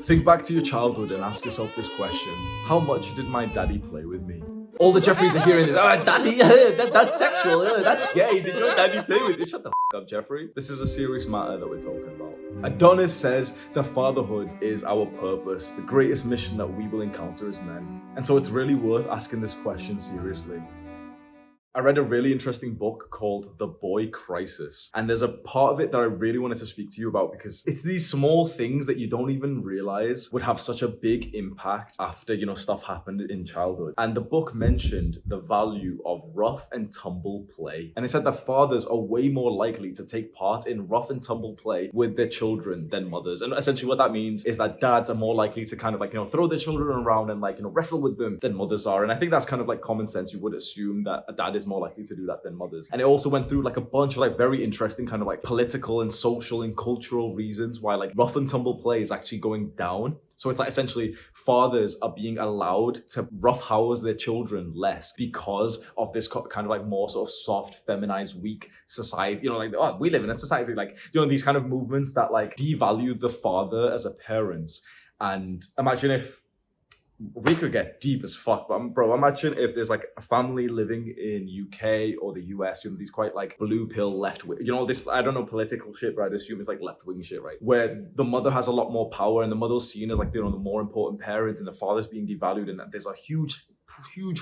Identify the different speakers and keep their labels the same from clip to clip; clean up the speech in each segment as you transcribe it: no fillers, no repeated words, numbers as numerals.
Speaker 1: Think back to your childhood and ask yourself this question. How much did my daddy play with me? All the Jeffreys are hearing is, daddy, that's sexual, that's gay, did your daddy play with you? Shut the up, Jeffrey. This is a serious matter that we're talking about. Adonis says that fatherhood is our purpose, the greatest mission that we will encounter as men. And so it's really worth asking this question seriously. I read a really interesting book called The Boy Crisis, and there's a part of it that I really wanted to speak to you about because it's these small things that you don't even realize would have such a big impact after, stuff happened in childhood. And the book mentioned the value of rough and tumble play. And it said that fathers are way more likely to take part in rough and tumble play with their children than mothers. And essentially what that means is that dads are more likely to kind of throw their children around and wrestle with them than mothers are. And I think that's kind of common sense. You would assume that a dad is more likely to do that than mothers. And it also went through a bunch of very interesting kind of political and social and cultural reasons why rough and tumble play is actually going down. So it's essentially fathers are being allowed to roughhouse their children less because of this kind of more sort of soft, feminized, weak society. We live in a society these kind of movements that devalue the father as a parent. And imagine if we could get deep as fuck, but bro, imagine if there's a family living in UK or the US, these quite blue pill left wing, this, I don't know political shit, but I'd assume it's left wing shit, right? Where the mother has a lot more power and the mother's seen as the more important parent and the father's being devalued, and there's a huge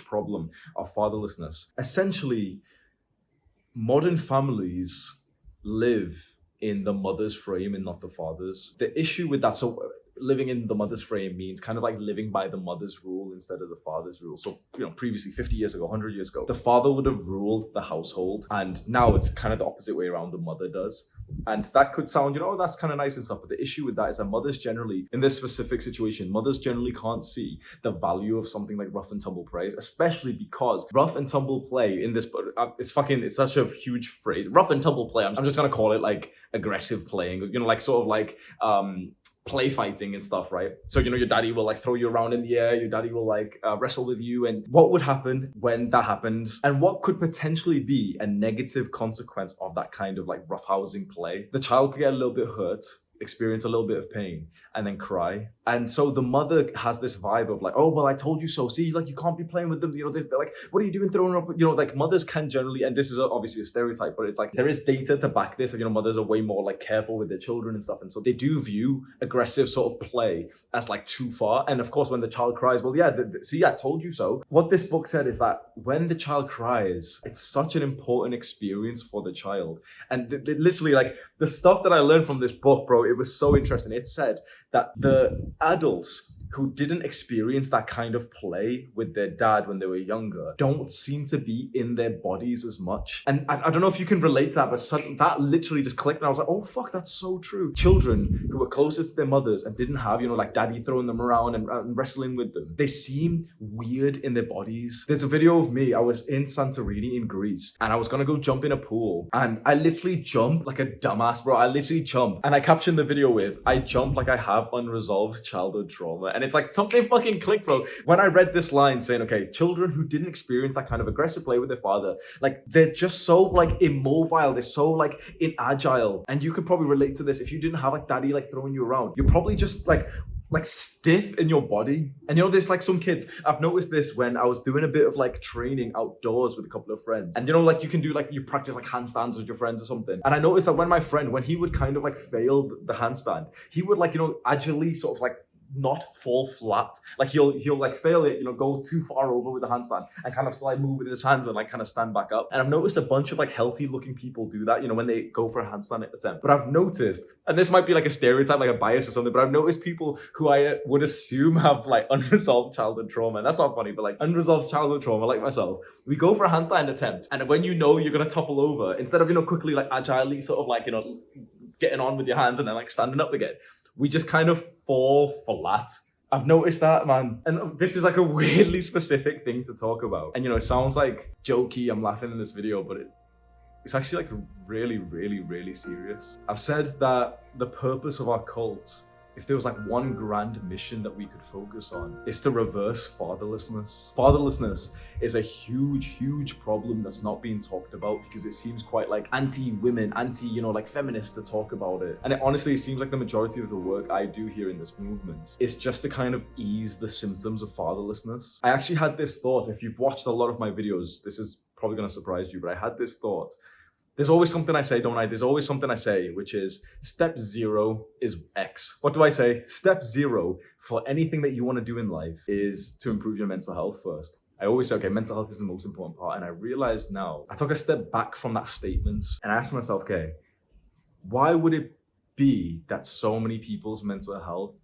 Speaker 1: problem of fatherlessness. Essentially, modern families live in the mother's frame and not the father's. The issue with that, so living in the mother's frame means kind of living by the mother's rule instead of the father's rule. So, previously 50 years ago, 100 years ago, the father would have ruled the household. And now it's kind of the opposite way around, the mother does. And that could sound, that's kind of nice and stuff. But the issue with that is that mothers generally, in this specific situation, mothers generally can't see the value of something like rough and tumble play, especially because rough and tumble play in this, it's such a huge phrase. Rough and tumble play, I'm just going to call it aggressive playing, play fighting and stuff, right? So, your daddy will throw you around in the air, your daddy will wrestle with you. And what would happen when that happens? And what could potentially be a negative consequence of that kind of roughhousing play? The child could get a little bit hurt, experience a little bit of pain, and then cry. And so the mother has this vibe of oh, well, I told you so. See, you can't be playing with them. They're what are you doing throwing up? Mothers can generally, and this is obviously a stereotype, but it's there is data to back this. Mothers are way more careful with their children and stuff. And so they do view aggressive sort of play as too far. And of course, when the child cries, well, yeah, see, I told you so. What this book said is that when the child cries, it's such an important experience for the child. And literally the stuff that I learned from this book, bro, it was so interesting. It said that the adults who didn't experience that kind of play with their dad when they were younger don't seem to be in their bodies as much. And I don't know if you can relate to that, but that literally just clicked and I was oh fuck, that's so true. Children who were closest to their mothers and didn't have, daddy throwing them around and wrestling with them, they seem weird in their bodies. There's a video of me, I was in Santorini in Greece and I was gonna go jump in a pool and I literally jumped like a dumbass, bro. I literally jumped and I captioned the video with, I jump like I have unresolved childhood trauma. And it's something fucking clicked, bro. When I read this line saying, okay, children who didn't experience that kind of aggressive play with their father, they're just so immobile, they're so inagile. And you could probably relate to this. If you didn't have daddy throwing you around, you're probably just stiff in your body. And there's some kids, I've noticed this when I was doing a bit of training outdoors with a couple of friends. And you can do you practice handstands with your friends or something. And I noticed that when he would kind of fail the handstand, he would agilely sort of not fall flat. He'll fail it, go too far over with the handstand and kind of still move with his hands and kind of stand back up. And I've noticed a bunch of healthy looking people do that, when they go for a handstand attempt. But I've noticed, and this might be a stereotype, a bias or something, but I've noticed people who I would assume have unresolved childhood trauma, and that's not funny, but unresolved childhood trauma like myself, we go for a handstand attempt, and when you're gonna topple over, instead of quickly agilely sort of getting on with your hands and then standing up again, we just kind of fall flat. I've noticed that, man. And this is a weirdly specific thing to talk about. And it sounds jokey, I'm laughing in this video, but it's actually really, really, really serious. I've said that the purpose of our cult if there was like one grand mission that we could focus on, it's to reverse fatherlessness. Fatherlessness is a huge problem that's not being talked about because it seems quite like anti-women, like feminist to talk about it. And honestly, it seems like the majority of the work I do here in this movement is just to kind of ease the symptoms of fatherlessness. I actually had this thought, if you've watched a lot of my videos, this is probably gonna surprise you, but I had this thought. There's always something I say, don't I? There's always something I say, which is step 0 is X. What do I say? Step 0 for anything that you want to do in life is to improve your mental health first. I always say, okay, mental health is the most important part. And I realized now, I took a step back from that statement and I asked myself, okay, why would it be that so many people's mental health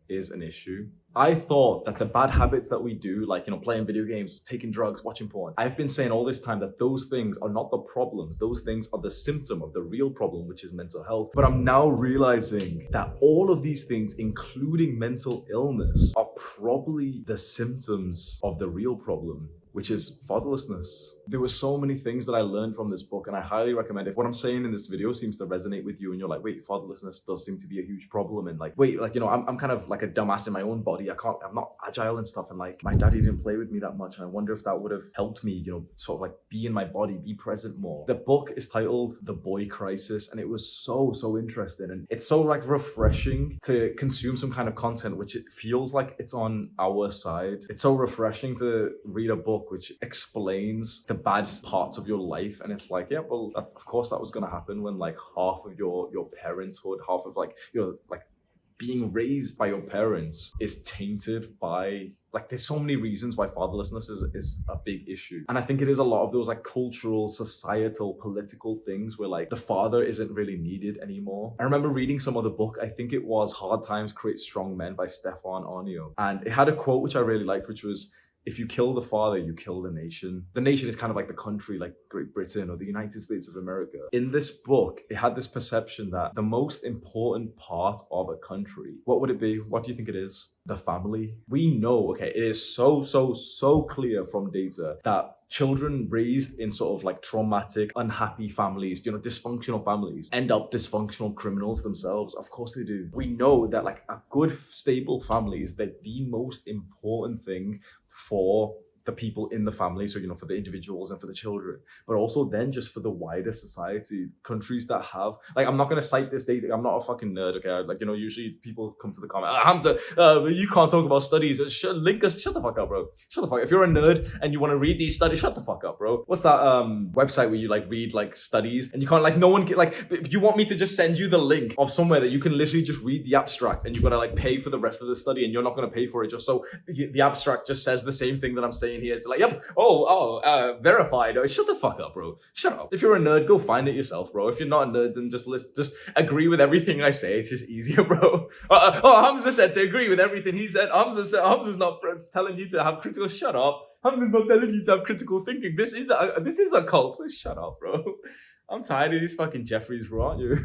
Speaker 1: is an issue? I thought that the bad habits that we do, like, playing video games, taking drugs, watching porn, I've been saying all this time that those things are not the problems. Those things are the symptom of the real problem, which is mental health. But I'm now realizing that all of these things, including mental illness, are probably the symptoms of the real problem, which is fatherlessness. There were so many things that I learned from this book, and I highly recommend it. If what I'm saying in this video seems to resonate with you and you're like, wait, fatherlessness does seem to be a huge problem, and I'm kind of like a dumbass in my own body. I'm not agile and stuff, and like my daddy didn't play with me that much, and I wonder if that would have helped me, sort of like be in my body, be present more. The book is titled The Boy Crisis, and it was so interesting, and it's so like refreshing to consume some kind of content which it feels like it's on our side. It's so refreshing to read a book which explains the bad parts of your life, and it's like, yeah, well, of course that was going to happen when like half of your parenthood, half of like your like being raised by your parents is tainted by, like, there's so many reasons why fatherlessness is a big issue. And I think it is a lot of those like cultural, societal, political things where like the father isn't really needed anymore. I remember reading some other book, I think it was Hard Times Create Strong Men by Stefan Arnio. And it had a quote which I really liked, which was, if you kill the father, you kill the nation. The nation is kind of like the country, like Great Britain or the United States of America. In this book, it had this perception that the most important part of a country, what would it be? What do you think it is? The family. We know, okay, it is so clear from data that children raised in sort of like traumatic, unhappy families, dysfunctional families, end up dysfunctional criminals themselves. Of course they do. We know that like a good, stable family is the most important thing for the people in the family, so for the individuals and for the children, but also then just for the wider society. Countries that have, like, I'm not going to cite this data, I'm not a fucking nerd, okay? Usually people come to the comment, Hamza, you can't talk about studies, shut the fuck up, bro. Shut the fuck up. If you're a nerd and you want to read these studies, shut the fuck up, bro. What's that website where you like read like studies and you can't, like, no one can, like, you want me to just send you the link of somewhere that you can literally just read the abstract and you're gonna like pay for the rest of the study, and you're not gonna pay for it just so the abstract just says the same thing that I'm saying here. It's like, yep, verified. Shut the fuck up, bro. Shut up. If you're a nerd, go find it yourself, bro. If you're not a nerd, then just agree with everything I say. It's just easier, bro. Hamza said to agree with everything he said. Hamza's not telling you to have critical. Shut up. Hamza's not telling you to have critical thinking. This is a cult. So shut up, bro. I'm tired of these fucking Jeffries, bro, aren't you?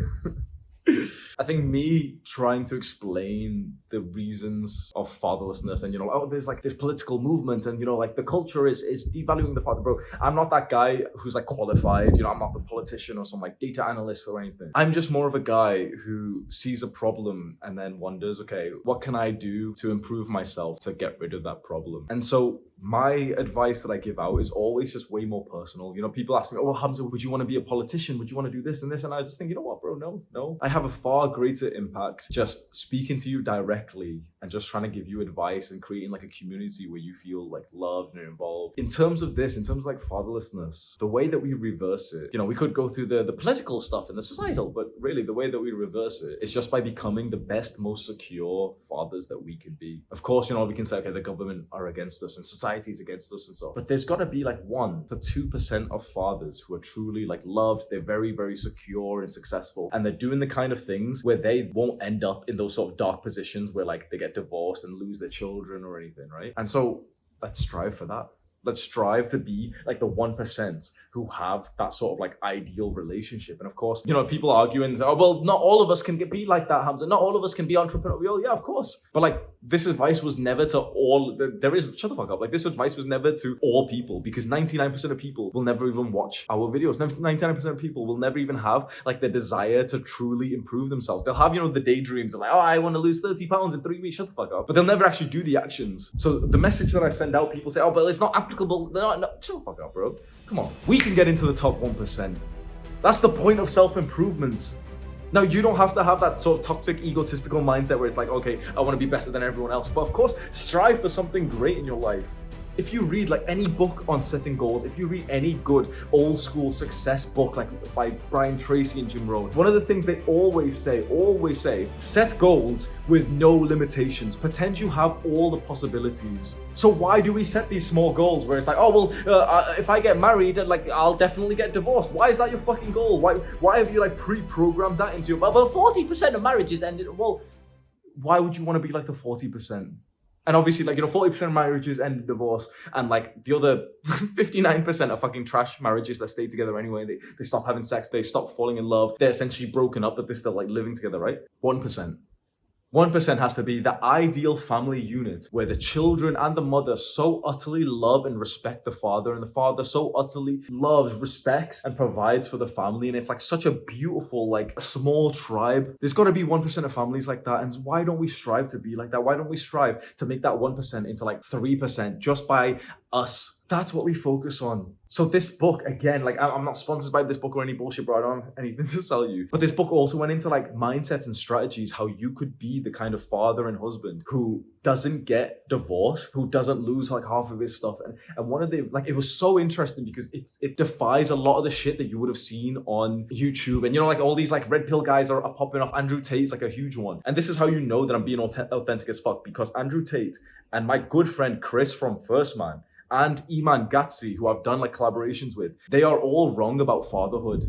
Speaker 1: I think me trying to explain the reasons of fatherlessness and, there's like this political movement and, like the culture is devaluing the father, bro. I'm not that guy who's like qualified, I'm not the politician or some like data analyst or anything. I'm just more of a guy who sees a problem and then wonders, okay, what can I do to improve myself to get rid of that problem? And so my advice that I give out is always just way more personal. People ask me, oh, Hamza, would you want to be a politician? Would you want to do this and this? And I just think, you know what, bro? No. I have a far greater impact just speaking to you directly and just trying to give you advice and creating like a community where you feel like loved and involved. In terms of like fatherlessness, the way that we reverse it, we could go through the political stuff and the societal, but really the way that we reverse it is just by becoming the best, most secure fathers that we can be. Of course, we can say, okay, the government are against us and society is against us and so on. But there's got to be like 1% to 2% of fathers who are truly like loved, they're very, very secure and successful, and they're doing the kind of things where they won't end up in those sort of dark positions where like they get divorced and lose their children or anything, right? And so let's strive for that. Let's strive to be like the 1% who have that sort of like ideal relationship. And of course, you know, people arguing, oh, well, not all of us can be like that, Hamza. Not all of us can be entrepreneurial. Yeah, of course. But like, this advice was never to all, shut the fuck up. Like, this advice was never to all people, because 99% of people will never even watch our videos. 99% of people will never even have like the desire to truly improve themselves. They'll have, you know, the daydreams of like, oh, I want to lose 30 pounds in 3 weeks. Shut the fuck up. But they'll never actually do the actions. So the message that I send out, people say, oh, but it's not applicable. They're not, no. Shut the fuck up, bro. Come on. We can get into the top 1%. That's the point of self-improvement. Now, you don't have to have that sort of toxic, egotistical mindset where it's like, okay, I want to be better than everyone else. But of course, strive for something great in your life. If you read like any book on setting goals, if you read any good old school success book like by Brian Tracy and Jim Rohn, one of the things they always say, set goals with no limitations. Pretend you have all the possibilities. So why do we set these small goals where it's like, oh, well, if I get married, like I'll definitely get divorced? Why is that your fucking goal? Why have you like pre-programmed that into your, well, 40% of marriages ended. Well, why would you want to be like the 40%? And obviously, like, you know, 40% of marriages end in divorce, and like the other 59% are fucking trash marriages that stay together anyway. They stop having sex, they stop falling in love, they're essentially broken up, but they're still like living together, right? 1%. 1% has to be the ideal family unit where the children and the mother so utterly love and respect the father, and the father so utterly loves, respects, and provides for the family. And it's like such a beautiful, like, small tribe. There's got to be 1% of families like that. And why don't we strive to be like that? Why don't we strive to make that 1% into like 3% just by us? That's what we focus on. So this book, again, like I'm not sponsored by this book or any bullshit, bro. I don't have anything to sell you. But this book also went into like mindsets and strategies, how you could be the kind of father and husband who doesn't get divorced, who doesn't lose like half of his stuff. And one of the, like, it was so interesting because it defies a lot of the shit that you would have seen on YouTube. And you know, like all these like red pill guys are popping off. Andrew Tate's like a huge one. And this is how you know that I'm being authentic as fuck, because Andrew Tate and my good friend Chris from First Man and Iman Gatsi, who I've done like collaborations with, they are all wrong about fatherhood.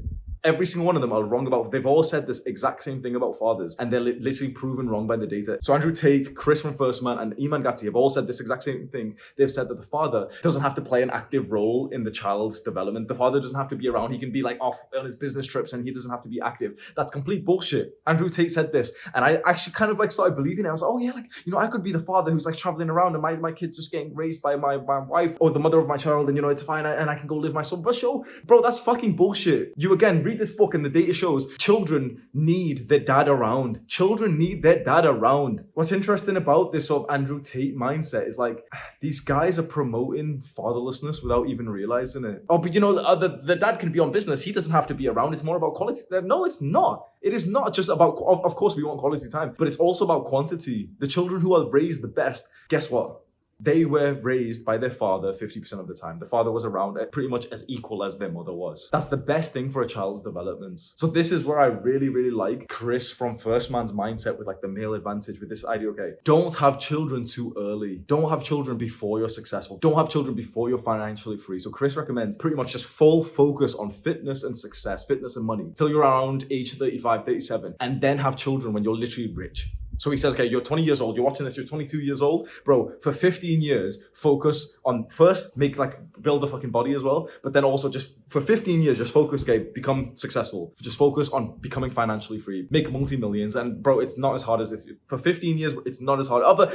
Speaker 1: Every single one of them are wrong about, they've all said this exact same thing about fathers, and they're literally proven wrong by the data. So Andrew Tate, Chris from First Man, and Iman Gatsi have all said this exact same thing. They've said that the father doesn't have to play an active role in the child's development. The father doesn't have to be around. He can be like off on his business trips and he doesn't have to be active. That's complete bullshit. Andrew Tate said this, and I actually kind of like started believing it. I was like, oh yeah, like, you know, I could be the father who's like traveling around and my kid's just getting raised by my wife or the mother of my child, and you know, it's fine, and I can go live my son. But bro, that's fucking bullshit. You again read this book and the data shows children need their dad around. Children need their dad around. What's interesting about this sort of Andrew Tate mindset is like, these guys are promoting fatherlessness without even realizing it. Oh, but you know, the dad can be on business. He doesn't have to be around. It's more about quality. No, it's not. It is not just about, of course we want quality time, but it's also about quantity. The children who are raised the best, guess what? They were raised by their father 50% of the time. The father was around pretty much as equal as their mother was. That's the best thing for a child's development. So this is where I really, really like Chris from First Man's mindset with like the male advantage, with this idea, okay, don't have children too early. Don't have children before you're successful. Don't have children before you're financially free. So Chris recommends pretty much just full focus on fitness and success, fitness and money, till you're around age 35, 37, and then have children when you're literally rich. So he says, okay, you're 20 years old, you're watching this, you're 22 years old, bro, for 15 years, focus on first, build the fucking body as well, but then also just for 15 years, just focus, okay, become successful. Just focus on becoming financially free, make multi-millions. And bro, it's not as hard as it, for 15 years, it's not as hard. But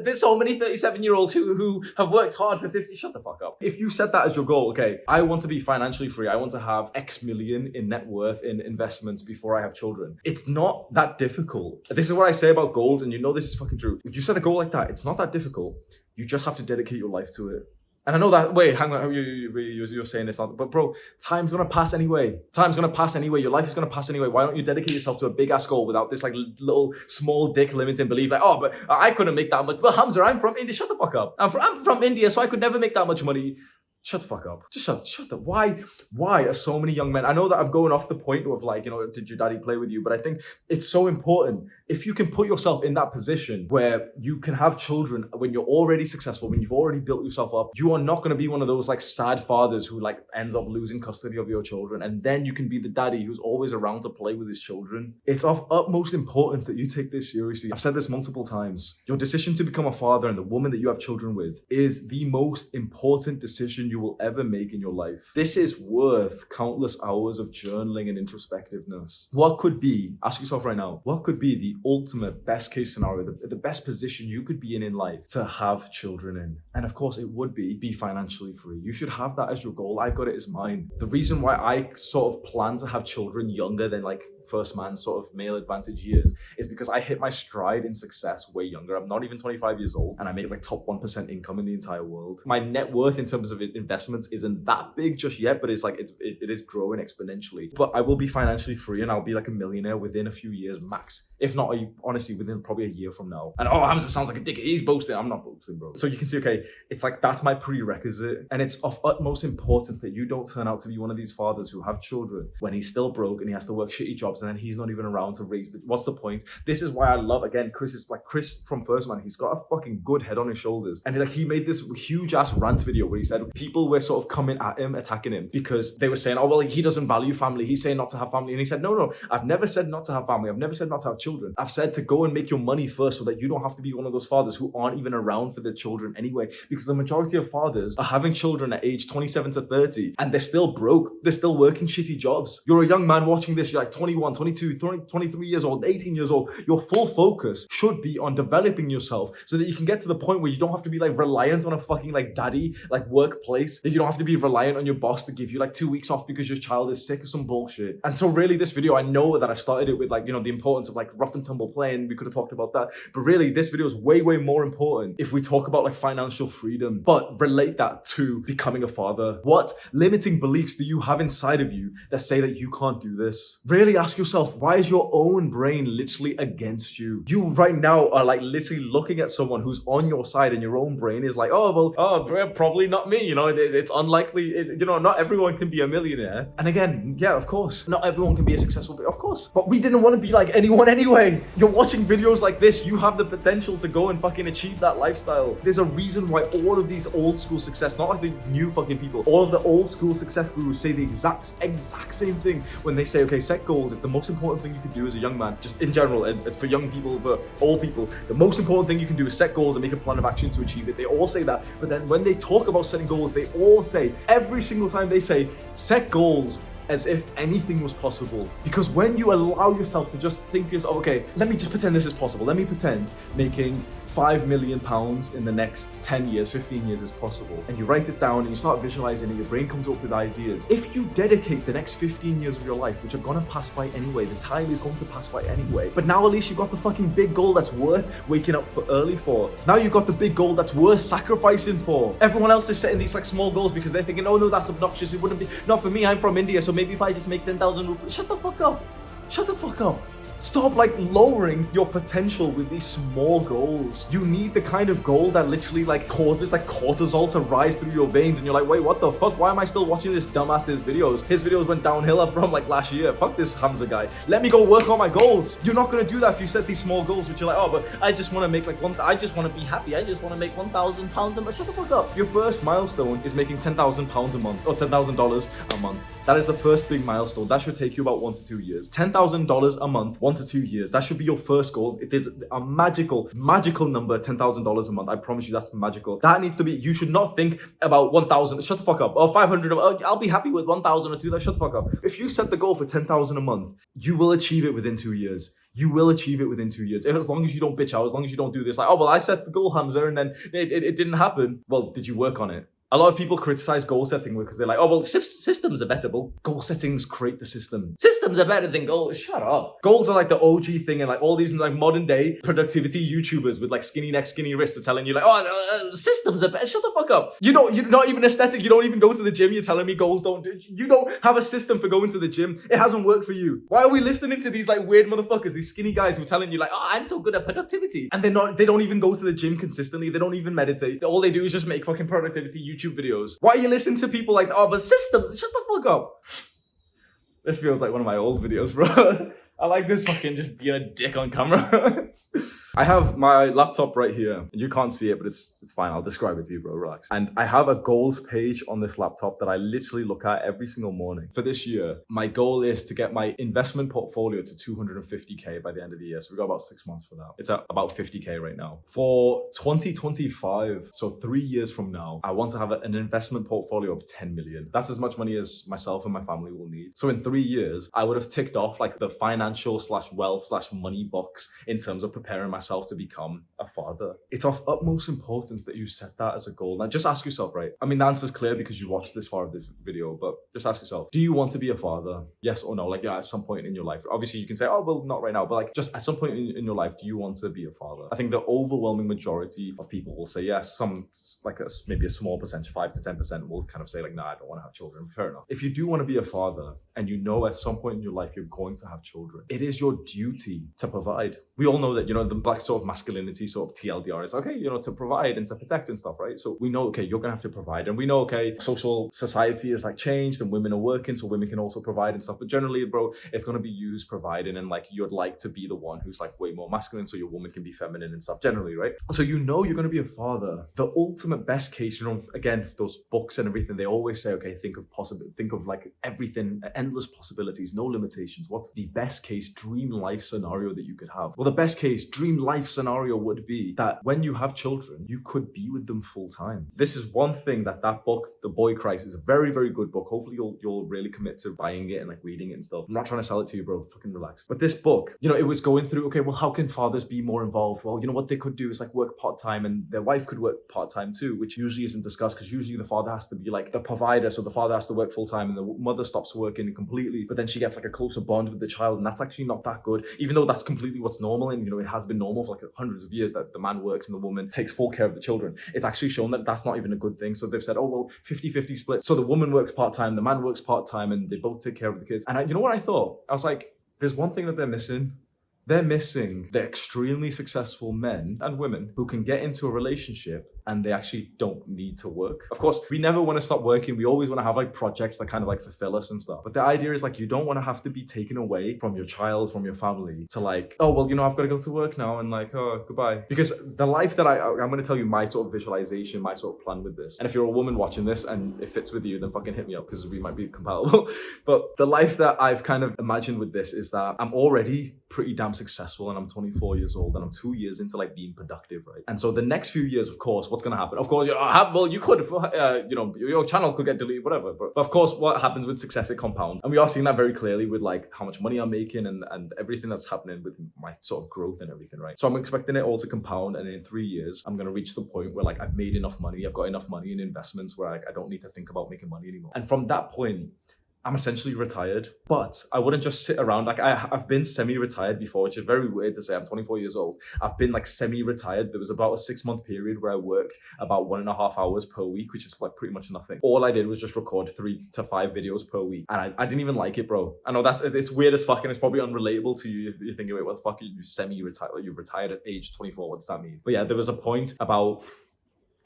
Speaker 1: there's so many 37-year-olds who have worked hard for 50, shut the fuck up. If you set that as your goal, okay, I want to be financially free, I want to have X million in net worth in investments before I have children. It's not that difficult. This is what I say about goals, and you know this is fucking true. If you set a goal like that, it's not that difficult. You just have to dedicate your life to it. And I know that, wait, hang on, you're saying this, but bro, time's gonna pass anyway. Time's gonna pass anyway. Your life is gonna pass anyway. Why don't you dedicate yourself to a big ass goal without this like little small dick limiting belief, like, oh, but I couldn't make that much. Well, Hamza, I'm from India. Shut the fuck up. I'm from India, so I could never make that much money. Shut the fuck up. Just shut up. Why are so many young men? I know that I'm going off the point of like, you know, did your daddy play with you? But I think it's so important. If you can put yourself in that position where you can have children when you're already successful, when you've already built yourself up, you are not going to be one of those like sad fathers who like ends up losing custody of your children. And then you can be the daddy who's always around to play with his children. It's of utmost importance that you take this seriously. I've said this multiple times. Your decision to become a father and the woman that you have children with is the most important decision you will ever make in your life. This is worth countless hours of journaling and introspectiveness. What could be, ask yourself right now, what could be the ultimate best case scenario, the best position you could be in life to have children in? And of course it would be financially free. You should have that as your goal. I've got it as mine. The reason why I sort of plan to have children younger than like first man sort of male advantage years is because I hit my stride in success way younger. I'm not even 25 years old and I make like top 1% income in the entire world. My net worth in terms of investments isn't that big just yet, but it's like it is growing exponentially. But I will be financially free and I'll be like a millionaire within a few years max. If not, honestly, within probably a year from now. And Hamza sounds like a dick. He's boasting. I'm not boasting, bro. So you can see, okay, it's like that's my prerequisite. And it's of utmost importance that you don't turn out to be one of these fathers who have children when he's still broke and he has to work shitty jobs and then he's not even around to raise what's the point? This is why I love, again, Chris from First Man. He's got a fucking good head on his shoulders. And he made this huge ass rant video where he said people were sort of coming at him, attacking him because they were saying, oh, well, he doesn't value family. He's saying not to have family. And he said, no, I've never said not to have family. I've never said not to have children. I've said to go and make your money first so that you don't have to be one of those fathers who aren't even around for their children anyway. Because the majority of fathers are having children at age 27 to 30 and they're still broke. They're still working shitty jobs. You're a young man watching this. You're like 21, 22, 23 years old, 18 years old. Your full focus should be on developing yourself so that you can get to the point where you don't have to be like reliant on a fucking like daddy, like workplace. That you don't have to be reliant on your boss to give you like 2 weeks off because your child is sick of some bullshit. And so really this video, I know that I started it with like, you know, the importance of like rough and tumble playing. We could have talked about that. But really this video is way more important if we talk about like financial freedom, but relate that to becoming a father. What limiting beliefs do you have inside of you that say that you can't do this? Really ask yourself, why is your own brain literally against you? You right now are like literally looking at someone who's on your side and your own brain is like, probably not me. You know, it's unlikely, you know, not everyone can be a millionaire. And again, yeah, of course, not everyone can be a successful, of course. But we didn't want to be like anyone anyway. You're watching videos like this, you have the potential to go and fucking achieve that lifestyle. There's a reason why all of these old school success, not like the new fucking people, all of the old school success gurus say the exact same thing when they say, okay, set goals. It's the most important thing you can do as a young man, just in general, and for young people, for old people, the most important thing you can do is set goals and make a plan of action to achieve it. They all say that, but then when they talk about setting goals, they all say, every single time they say, set goals as if anything was possible. Because when you allow yourself to just think to yourself, okay, let me just pretend this is possible. Let me pretend making £5 million in the next 10 years, 15 years is possible. And you write it down and you start visualizing it, your brain comes up with ideas. If you dedicate the next 15 years of your life, which are gonna pass by anyway, the time is going to pass by anyway. But now at least you've got the fucking big goal that's worth waking up for early for. Now you've got the big goal that's worth sacrificing for. Everyone else is setting these like small goals because they're thinking, oh no, that's obnoxious. It wouldn't be. Not for me, I'm from India, so maybe if I just make 10,000 rupees. Shut the fuck up. Shut the fuck up. Stop like lowering your potential with these small goals. You need the kind of goal that literally like causes like cortisol to rise through your veins and you're like, wait, what the fuck? Why am I still watching this dumbass's videos? His videos went downhill from like last year. Fuck this Hamza guy. Let me go work on my goals. You're not gonna do that if you set these small goals, which you're like, oh, but I just wanna make like I just wanna be happy. I just wanna make £1,000 a month. Shut the fuck up. Your first milestone is making £10,000 a month or $10,000 a month. That is the first big milestone. That should take you about 1 to 2 years. $10,000 a month, 1 to 2 years. That should be your first goal. It is a magical number, $10,000 a month. I promise you that's magical. That needs to be, you should not think about 1,000, shut the fuck up, or 500, I'll be happy with 1,000 or 2,000, shut the fuck up. If you set the goal for 10,000 a month, you will achieve it within 2 years. You will achieve it within 2 years. And as long as you don't bitch out, as long as you don't do this, like, oh, well, I set the goal, Hamza, and then it didn't happen. Well, did you work on it? A lot of people criticize goal setting because they're like, oh, well, systems are better. Well, goal settings create the system. Systems are better than goals. Shut up. Goals are like the OG thing, and like all these like modern day productivity YouTubers with like skinny neck, skinny wrists are telling you like, oh, systems are better. Shut the fuck up. You're not even aesthetic. You don't even go to the gym. You're telling me goals don't do. You don't have a system for going to the gym. It hasn't worked for you. Why are we listening to these like weird motherfuckers, these skinny guys who are telling you like, oh, I'm so good at productivity, and they don't even go to the gym consistently. They don't even meditate. All they do is just make fucking productivity YouTube videos. Why are you listening to people like, oh, but systems? Shut the fuck up. This feels like one of my old videos, bro. I like this fucking just being a dick on camera. I have my laptop right here. You can't see it, but it's fine. I'll describe it to you, bro. Relax. And I have a goals page on this laptop that I literally look at every single morning. For this year, my goal is to get my investment portfolio to 250K by the end of the year. So we've got about 6 months for that. It's at about 50K right now. For 2025, so 3 years from now, I want to have an investment portfolio of 10 million. That's as much money as myself and my family will need. So in 3 years, I would have ticked off like the financial / wealth / money box in terms of preparing myself to become a father. It's of utmost importance that you set that as a goal. Now just ask yourself, right? I mean, the answer's clear because you watched this far of this video, but just ask yourself, do you want to be a father? Yes or no? Like, yeah, at some point in your life. Obviously you can say, oh, well, not right now, but like just at some point in your life, do you want to be a father? I think the overwhelming majority of people will say yes. Some, like maybe a small percentage, 5 to 10% will kind of say like, nah, I don't want to have children. Fair enough. If you do want to be a father and you know at some point in your life you're going to have children, it is your duty to provide. We all know that, you know, the black sort of masculinity sort of TLDR is okay, you know, to provide and to protect and stuff, right? So we know, okay, you're gonna have to provide, and we know, okay, social society is like changed and women are working, so women can also provide and stuff. But generally, bro, it's gonna be used providing, and like you'd like to be the one who's like way more masculine, so your woman can be feminine and stuff. Generally, right? So you know you're gonna be a father. The ultimate best case, you know, again, those books and everything, they always say, okay, think of like everything, endless possibilities, no limitations. What's the best case dream life scenario that you could have? Well, the best case dream life scenario would be that when you have children, you could be with them full time. This is one thing that book, The Boy Christ, is a very, very good book. Hopefully you'll really commit to buying it and like reading it and stuff. I'm not trying to sell it to you, bro. Fucking relax. But this book, you know, it was going through, okay, well, how can fathers be more involved? Well, you know, what they could do is like work part-time, and their wife could work part-time too, which usually isn't discussed because usually the father has to be like the provider. So the father has to work full-time and the mother stops working completely, but then she gets like a closer bond with the child, and that's actually not that good, even though that's completely what's normal. And, you know, it has been normal for like hundreds of years that the man works and the woman takes full care of the children. It's actually shown that that's not even a good thing. So they've said, oh, well, 50-50 split. So the woman works part-time, the man works part-time, and they both take care of the kids. And you know what I thought? I was like, there's one thing that they're missing. They're missing the extremely successful men and women who can get into a relationship and they actually don't need to work. Of course, we never want to stop working. We always want to have like projects that kind of like fulfill us and stuff. But the idea is like, you don't want to have to be taken away from your child, from your family to like, oh, well, you know, I've got to go to work now and like, oh, goodbye. Because the life that I'm going to tell you my sort of visualization, my sort of plan with this. And if you're a woman watching this and it fits with you, then fucking hit me up because we might be compatible. But the life that I've kind of imagined with this is that I'm already pretty damn successful and I'm 24 years old and I'm 2 years into like being productive, right? And so the next few years, of course, what's going to happen? Of course, well, you could, you know, your channel could get deleted, whatever. But of course, what happens with success, it compounds. And we are seeing that very clearly with like how much money I'm making and everything that's happening with my sort of growth and everything, right? So I'm expecting it all to compound. And in 3 years, I'm going to reach the point where like I've made enough money. I've got enough money in investments where I don't need to think about making money anymore. And from that point, I'm essentially retired, but I wouldn't just sit around. Like I've been semi-retired before, which is very weird to say. I'm 24 years old. I've been like semi-retired. There was about a 6-month period where I worked about 1.5 hours per week, which is like pretty much nothing. All I did was just record 3 to 5 videos per week. And I didn't even like it, bro. I know that it's weird as fuck and it's probably unrelatable to you. You're thinking, wait, what the fuck are you semi-retired? Like, you're retired at age 24. What does that mean? But yeah, there was a point about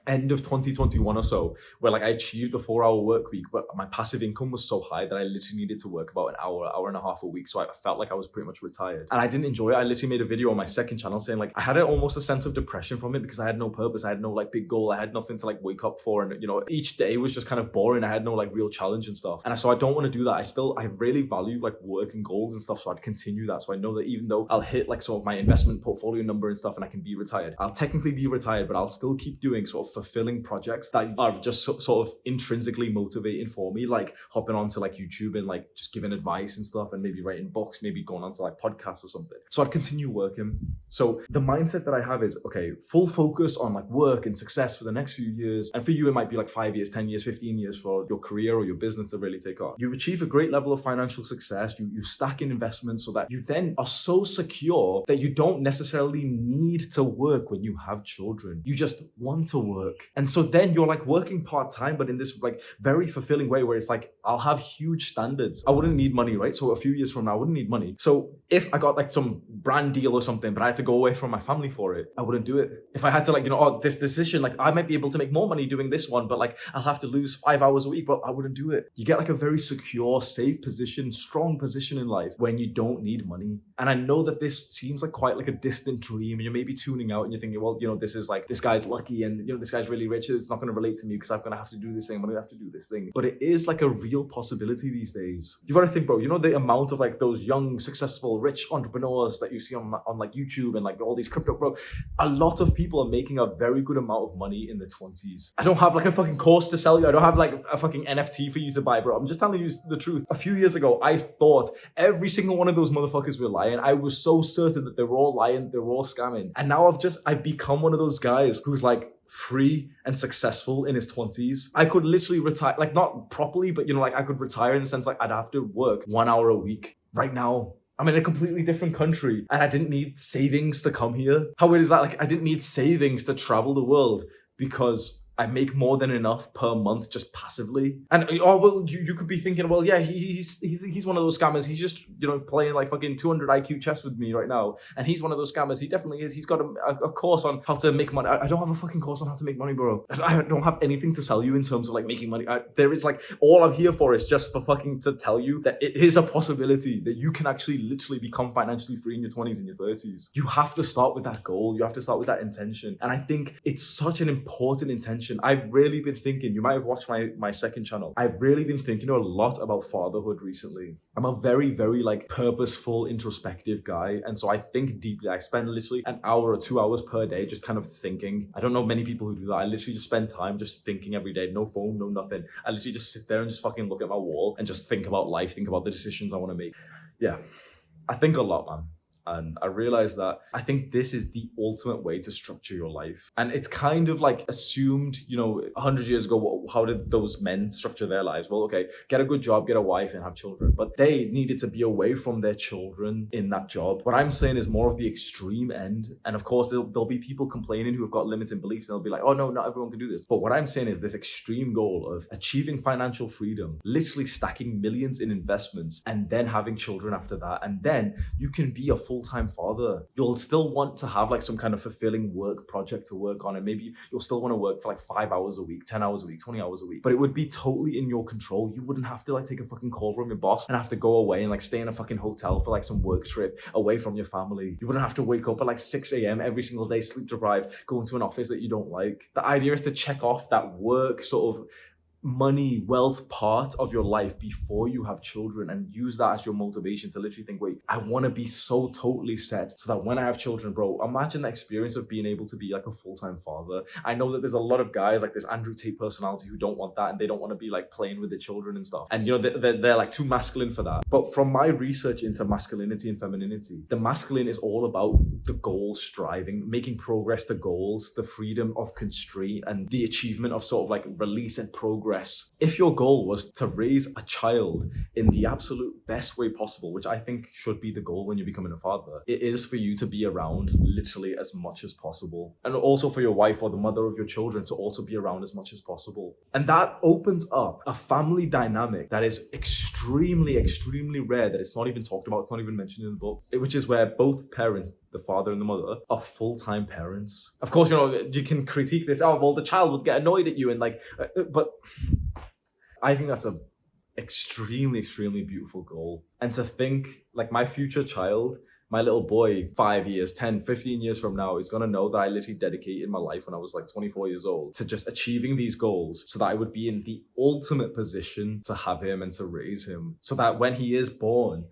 Speaker 1: end of 2021 or so where like I achieved the 4-hour work week, but my passive income was so high that I literally needed to work about an hour and a half a week. So I felt like I was pretty much retired and I didn't enjoy it. I literally made a video on my second channel saying like I had almost a sense of depression from it because I had no purpose. I had no like big goal. I had nothing to like wake up for, and you know, each day was just kind of boring. I had no like real challenge and stuff. And so I don't want to do that. I really value like work and goals and stuff. So I'd continue that. So I know that even though I'll hit like sort of my investment portfolio number and stuff and I can be retired, I'll technically be retired, but I'll still keep doing sort of fulfilling projects that are just sort of intrinsically motivating for me, like hopping onto like YouTube and like just giving advice and stuff and maybe writing books, maybe going onto like podcasts or something. So I'd continue working. So the mindset that I have is, okay, full focus on like work and success for the next few years. And for you, it might be like 5 years, 10 years, 15 years for your career or your business to really take off. You achieve a great level of financial success. You stack in investments so that you then are so secure that you don't necessarily need to work when you have children. You just want to work work. And so then you're like working part-time, but in this like very fulfilling way where it's like, I'll have huge standards. I wouldn't need money, right? So a few years from now, I wouldn't need money. So if I got like some brand deal or something, but I had to go away from my family for it, I wouldn't do it. If I had to like, this decision, like I might be able to make more money doing this one, but like I'll have to lose 5 hours a week, but I wouldn't do it. You get like a very secure, safe position, strong position in life when you don't need money. And I know that this seems like quite like a distant dream, and you're maybe tuning out and you're thinking, well, this is like, this guy's lucky and this guy's really rich. It's not going to relate to me because I'm going to have to do this thing. I'm going to have to do this thing. But it is like a real possibility these days. You've got to think, bro, the amount of like those young, successful, rich entrepreneurs that you see on like YouTube and like all these crypto, bro. A lot of people are making a very good amount of money in their 20s. I don't have like a fucking course to sell you. I don't have like a fucking NFT for you to buy, bro. I'm just telling you the truth. A few years ago, I thought every single one of those motherfuckers were lying. I was so certain that they were all lying, they were all scamming. And now I've become one of those guys who's like free and successful in his 20s. I could literally retire, like not properly, but like I could retire in the sense like I'd have to work 1 hour a week. Right now, I'm in a completely different country and I didn't need savings to come here. How weird is that? Like I didn't need savings to travel the world because I make more than enough per month just passively. And you could be thinking, well, yeah, he's one of those scammers. He's just playing like fucking 200 IQ chess with me right now, and he's one of those scammers. He definitely is. He's got a course on how to make money. I don't have a fucking course on how to make money, bro. I don't have anything to sell you in terms of like making money. There is like, all I'm here for is just for fucking to tell you that it is a possibility that you can actually literally become financially free in your 20s and your 30s. You have to start with that goal. You have to start with that intention. And I think it's such an important intention. I've really been thinking, you might have watched my second channel. I've really been thinking a lot about fatherhood recently. I'm a very, very like purposeful, introspective guy. And so I think deeply. I spend literally an hour or 2 hours per day just kind of thinking. I don't know many people who do that. I literally just spend time just thinking every day. No phone, no nothing. I literally just sit there and just fucking look at my wall and just think about life, think about the decisions I want to make. Yeah, I think a lot, man. And I realized that I think this is the ultimate way to structure your life. And it's kind of like assumed, 100 years ago, how did those men structure their lives? Well, okay, get a good job, get a wife and have children. But they needed to be away from their children in that job. What I'm saying is more of the extreme end. And of course, there'll be people complaining who have got limiting beliefs and they'll be like, oh no, not everyone can do this. But what I'm saying is this extreme goal of achieving financial freedom, literally stacking millions in investments and then having children after that. And then you can be a full-time father. You'll still want to have like some kind of fulfilling work project to work on, and maybe you'll still want to work for like 5 hours a week, 10 hours a week, 20 hours a week, but it would be totally in your control. You wouldn't have to like take a fucking call from your boss and have to go away and like stay in a fucking hotel for like some work trip away from your family. You wouldn't have to wake up at like 6 a.m. every single day, sleep deprived, go into an office that you don't like. The idea is to check off that work sort of money, wealth part of your life before you have children, and use that as your motivation to literally think, wait, I want to be so totally set so that when I have children, bro, imagine the experience of being able to be like a full-time father. I know that there's a lot of guys like this Andrew Tate personality who don't want that, and they don't want to be like playing with their children and stuff. And they're like too masculine for that. But from my research into masculinity and femininity, the masculine is all about the goal, striving, making progress to goals, the freedom of constraint, and the achievement of sort of like release and progress. If your goal was to raise a child in the absolute best way possible, which I think should be the goal when you're becoming a father, it is for you to be around literally as much as possible. And also for your wife or the mother of your children to also be around as much as possible. And that opens up a family dynamic that is extremely, extremely rare, that it's not even talked about, it's not even mentioned in the book, which is where both parents, the father and the mother, are full-time parents. Of course, you can critique this, oh, well, the child would get annoyed at you and like, but I think that's a extremely, extremely beautiful goal. And to think like my future child, my little boy, 5 years, 10, 15 years from now is going to know that I literally dedicated my life when I was like 24 years old to just achieving these goals so that I would be in the ultimate position to have him and to raise him. So that when he is born,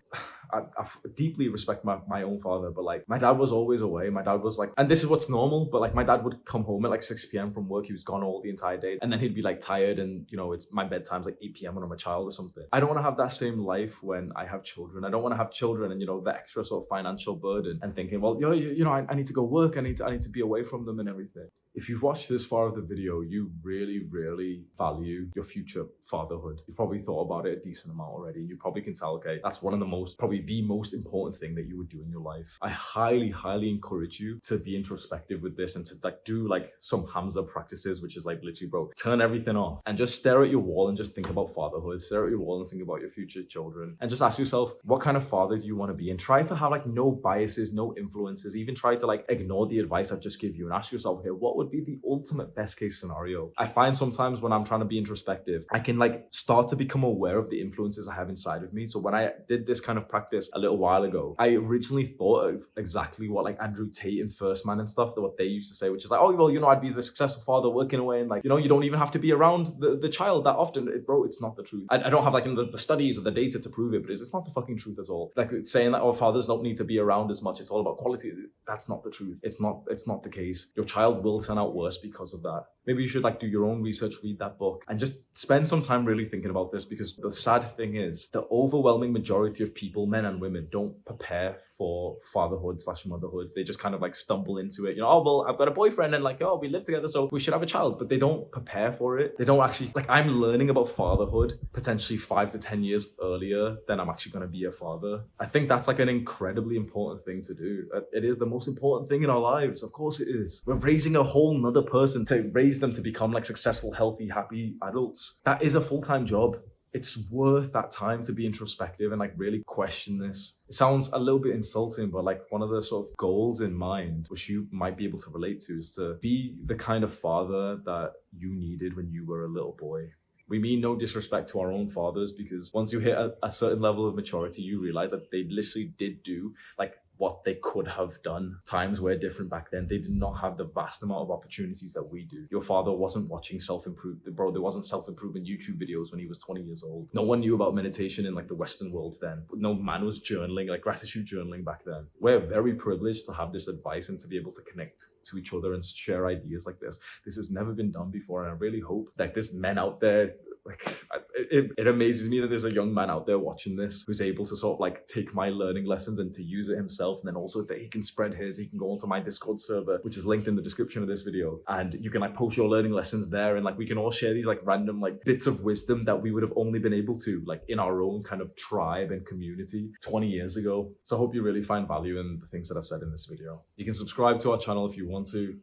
Speaker 1: I deeply respect my own father, but like my dad was always away. My dad was like, and this is what's normal, but like my dad would come home at like 6 p.m. from work. He was gone all the entire day. And then he'd be like tired and it's my bedtime's like 8 p.m. when I'm a child or something. I don't want to have that same life when I have children. I don't want to have children and the extra sort of financial burden and thinking, well, I need to go work. I need to be away from them and everything. If you've watched this far of the video, you really, really value your future fatherhood. You've probably thought about it a decent amount already. You probably can tell, okay, that's one of the most, probably the most important thing that you would do in your life. I highly, highly encourage you to be introspective with this and to like do like some Hamza practices, which is like literally, bro, turn everything off and just stare at your wall and just think about fatherhood. Stare at your wall and think about your future children and just ask yourself, what kind of father do you want to be? And try to have like no biases, no influences, even try to like ignore the advice I've just give you and ask yourself, okay, what would be the ultimate best case scenario? I find sometimes when I'm trying to be introspective, I can like start to become aware of the influences I have inside of me. So when I did this kind of practice a little while ago, I originally thought of exactly what like Andrew Tate and First Man and stuff, what they used to say, which is like, oh, well, you know, I'd be the successful father working away and like, you know, you don't even have to be around the child that often. Bro, it's not the truth. I don't have like the studies or the data to prove it, but it's not the fucking truth at all. Like it's saying that, oh, fathers don't need to be around as much. It's all about quality. That's not the truth. It's not the case. Your child will turn out worse because of that. Maybe you should like do your own research, read that book, and just spend some time really thinking about this, because the sad thing is the overwhelming majority of people, men and women, don't prepare for fatherhood/motherhood. They just kind of like stumble into it. You know, oh, well, I've got a boyfriend and like, oh, we live together, so we should have a child. But they don't prepare for it. They don't actually, like, I'm learning about fatherhood potentially 5 to 10 years earlier than I'm actually going to be a father. I think that's like an incredibly important thing to do. It is the most important thing in our lives. Of course it is. We're raising a whole nother person to raise them to become like successful, healthy, happy adults. That is a full-time job. It's worth that time to be introspective and like really question this. It sounds a little bit insulting, but like one of the sort of goals in mind, which you might be able to relate to, is to be the kind of father that you needed when you were a little boy. We mean no disrespect to our own fathers, because once you hit a certain level of maturity, you realize that they literally did do like what they could have done. Times were different back then. They did not have the vast amount of opportunities that we do. Your father wasn't watching self-improvement, bro. There wasn't self-improvement YouTube videos when he was 20 years old. No one knew about meditation in like the Western world then. No man was journaling, like gratitude journaling back then. We're very privileged to have this advice and to be able to connect to each other and share ideas like this. This has never been done before, and I really hope like there's men out there, like it amazes me that there's a young man out there watching this who's able to sort of like take my learning lessons and to use it himself, and then also that he can spread his. He can go onto my Discord server, which is linked in the description of this video, and you can like post your learning lessons there, and like we can all share these like random like bits of wisdom that we would have only been able to like in our own kind of tribe and community 20 years ago. So I hope you really find value in the things that I've said in this video. You can subscribe to our channel if you want to.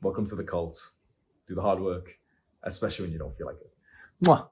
Speaker 1: Welcome to the cult. Do the hard work, especially when you don't feel like it. Mwah.